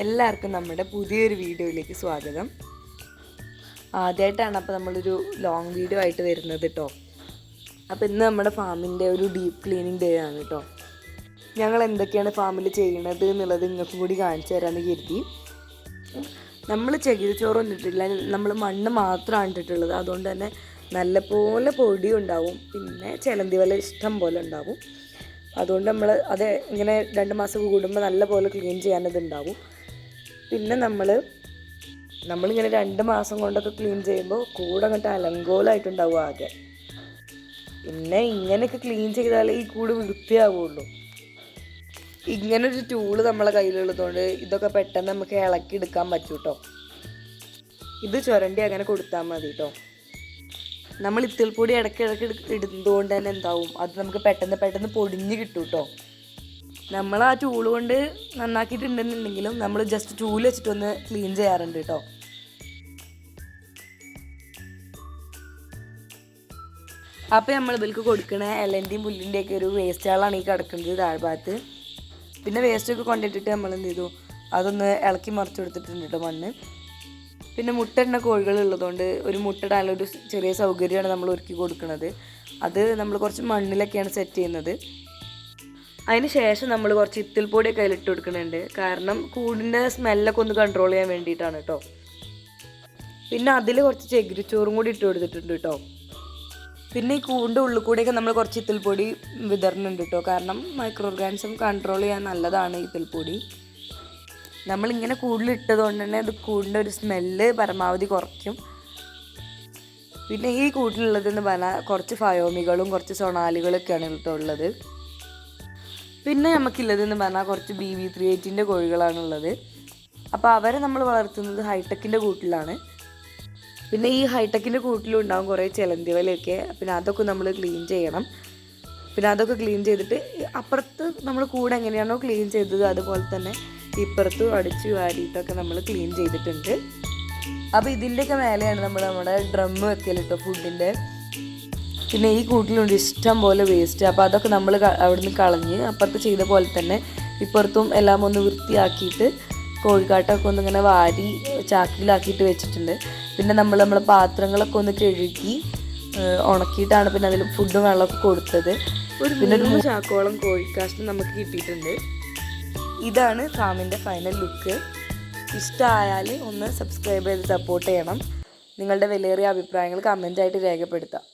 എല്ലാവർക്കും നമ്മുടെ പുതിയൊരു വീഡിയോയിലേക്ക് സ്വാഗതം. ആദ്യമായിട്ടാണ് അപ്പോൾ നമ്മളൊരു ലോങ് വീഡിയോ ആയിട്ട് വരുന്നത് കേട്ടോ. അപ്പോൾ ഇന്ന് നമ്മുടെ ഫാമിൻ്റെ ഒരു ഡീപ്പ് ക്ലീനിങ് ഡേ ആണ് കേട്ടോ. ഞങ്ങൾ എന്തൊക്കെയാണ് ഫാമിൽ ചെയ്യണത് എന്നുള്ളത് നിങ്ങൾക്കും കൂടി കാണിച്ചു തരാമെന്ന് കരുതി. നമ്മൾ ചകിരിച്ചോറ് ഇട്ടിട്ടില്ല, നമ്മൾ മണ്ണ് മാത്രമാണ് ഇട്ടിട്ടുള്ളത്. അതുകൊണ്ട് തന്നെ നല്ലപോലെ പൊടി ഉണ്ടാവും, പിന്നെ ചിലന്തി വല ഇഷ്ടം പോലെ ഉണ്ടാവും. അതുകൊണ്ട് നമ്മൾ അത് ഇങ്ങനെ 2 മാസം കൂടുമ്പോൾ നല്ല പോലെ ക്ലീൻ ചെയ്യാനതുണ്ടാവും. പിന്നെ നമ്മളിങ്ങനെ 2 മാസം കൊണ്ടൊക്കെ ക്ലീൻ ചെയ്യുമ്പോൾ കൂടെ അങ്ങോട്ട് അലങ്കോലമായിട്ടുണ്ടാവും ആകെ. പിന്നെ ഇങ്ങനെയൊക്കെ ക്ലീൻ ചെയ്താലേ ഈ കൂട് വൃത്തിയാവുള്ളൂ. ഇങ്ങനൊരു ടൂള് നമ്മളെ കയ്യിലുള്ളതുകൊണ്ട് ഇതൊക്കെ പെട്ടെന്ന് നമുക്ക് ഇളക്കിയെടുക്കാൻ പറ്റും കേട്ടോ. ഇത് ചുരണ്ടി അങ്ങനെ കൊടുത്താൽ മതി കേട്ടോ. നമ്മൾ ഇത്തിൽപ്പൊടി ഇടയ്ക്കിടയ്ക്ക് ഇടുന്നതുകൊണ്ട് തന്നെ എന്താവും, അത് നമുക്ക് പെട്ടെന്ന് പൊടിഞ്ഞ് കിട്ടും കേട്ടോ. നമ്മൾ ആ ടൂള് കൊണ്ട് നന്നാക്കിയിട്ടുണ്ടെന്നുണ്ടെങ്കിലും നമ്മൾ ജസ്റ്റ് ടൂല് വെച്ചിട്ടൊന്ന് ക്ലീൻ ചെയ്യാറുണ്ട് കേട്ടോ. അപ്പോൾ നമ്മൾ ഇതിലേക്ക് കൊടുക്കണ ഇലൻ്റെയും പുല്ലിൻ്റെയൊക്കെ ഒരു വേസ്റ്റുകളാണ് ഈ കിടക്കുന്നത് താഴ്ഭാഗത്ത്. പിന്നെ വേസ്റ്റൊക്കെ കൊണ്ടിട്ടിട്ട് നമ്മൾ എന്ത് ചെയ്തു, അതൊന്ന് ഇളക്കി മറിച്ച് കൊടുത്തിട്ടുണ്ട് കേട്ടോ മണ്ണ്. പിന്നെ മുട്ടയിടുന്ന കോഴികളുള്ളതുകൊണ്ട് ഒരു മുട്ടയിടാനൊരു ചെറിയ സൗകര്യമാണ് നമ്മൾ ഒരുക്കി കൊടുക്കുന്നത്. അത് നമ്മൾ കുറച്ച് മണ്ണിലൊക്കെയാണ് സെറ്റ് ചെയ്യുന്നത്. അതിന് ശേഷം നമ്മൾ കുറച്ച് ഇത്തിൽപ്പൊടിയൊക്കെ അതിലിട്ട് കൊടുക്കുന്നുണ്ട്, കാരണം കൂടിൻ്റെ സ്മെല്ലൊക്കെ ഒന്ന് കൺട്രോൾ ചെയ്യാൻ വേണ്ടിയിട്ടാണ് കേട്ടോ. പിന്നെ അതിൽ കുറച്ച് ചകിരിച്ചോറും കൂടി ഇട്ട് കൊടുത്തിട്ടുണ്ട് കേട്ടോ. പിന്നെ ഈ കൂടിൻ്റെ ഉള്ളിൽ കൂടെയൊക്കെ നമ്മൾ കുറച്ച് ഇത്തിൽപ്പൊടി വിതറുന്നുണ്ട് കേട്ടോ, കാരണം മൈക്രോ ഓർഗാനിസം കൺട്രോൾ ചെയ്യാൻ നല്ലതാണ് ഇത്തിൽപ്പൊടി. നമ്മളിങ്ങനെ കൂടുതലിട്ടത് കൊണ്ട് തന്നെ അത് കൂടിൻ്റെ ഒരു സ്മെല്ല് പരമാവധി കുറയ്ക്കും. പിന്നെ ഈ കൂട്ടിലുള്ളതെന്ന് പറഞ്ഞാൽ കുറച്ച് ഫയോമികളും കുറച്ച് സൊണാലികളൊക്കെയാണ് കേട്ടോ ഉള്ളത്. പിന്നെ നമുക്കുള്ളതെന്ന് പറഞ്ഞാൽ കുറച്ച് BB38 കോഴികളാണുള്ളത്. അപ്പോൾ അവരെ നമ്മൾ വളർത്തുന്നത് ഹൈടെക്കിൻ്റെ കൂട്ടിലാണ്. പിന്നെ ഈ ഹൈടെക്കിൻ്റെ കൂട്ടിലുണ്ടാകും കുറേ ചിലന്തി വലയൊക്കെ. പിന്നെ അതൊക്കെ നമ്മൾ ക്ലീൻ ചെയ്യണം. പിന്നെ അതൊക്കെ ക്ലീൻ ചെയ്തിട്ട് അപ്പുറത്ത് നമ്മൾ കൂടെ എങ്ങനെയാണോ ക്ലീൻ ചെയ്തത് അതുപോലെ തന്നെ ഇപ്പുറത്തും അടിച്ചു വാരിയിട്ടൊക്കെ നമ്മൾ ക്ലീൻ ചെയ്തിട്ടുണ്ട്. അപ്പോൾ ഇതിൻ്റെയൊക്കെ മേലെയാണ് നമ്മുടെ ഡ്രം വെക്കൽ കേട്ടോ ഫുഡിൻ്റെ. പിന്നെ ഈ കൂട്ടിലുണ്ട് ഇഷ്ടം പോലെ വേസ്റ്റ്. അപ്പോൾ അതൊക്കെ നമ്മൾ അവിടെ നിന്ന് കളഞ്ഞ് അപ്പുറത്ത് ചെയ്ത പോലെ തന്നെ ഇപ്പുറത്തും എല്ലാം ഒന്ന് വൃത്തിയാക്കിയിട്ട് കോഴിക്കാട്ടൊക്കെ ഒന്നിങ്ങനെ വാരി ചാക്കിലാക്കിയിട്ട് വെച്ചിട്ടുണ്ട്. പിന്നെ നമ്മളെ പാത്രങ്ങളൊക്കെ ഒന്ന് കഴുകി ഉണക്കിയിട്ടാണ് പിന്നെ അതിൽ ഫുഡും വെള്ളമൊക്കെ കൊടുത്തത്. പിന്നെ 3 ചാക്കോളം കോഴിക്കാഷ്ടം നമുക്ക് കിട്ടിയിട്ടുണ്ട്. ഇതാണ് ഫാമിൻ്റെ ഫൈനൽ ലുക്ക്. ഇഷ്ടമായാൽ ഒന്ന് സബ്സ്ക്രൈബ് ചെയ്ത് സപ്പോർട്ട് ചെയ്യണം. നിങ്ങളുടെ വിലയേറിയ അഭിപ്രായങ്ങൾ കമൻ്റായിട്ട് രേഖപ്പെടുത്താം.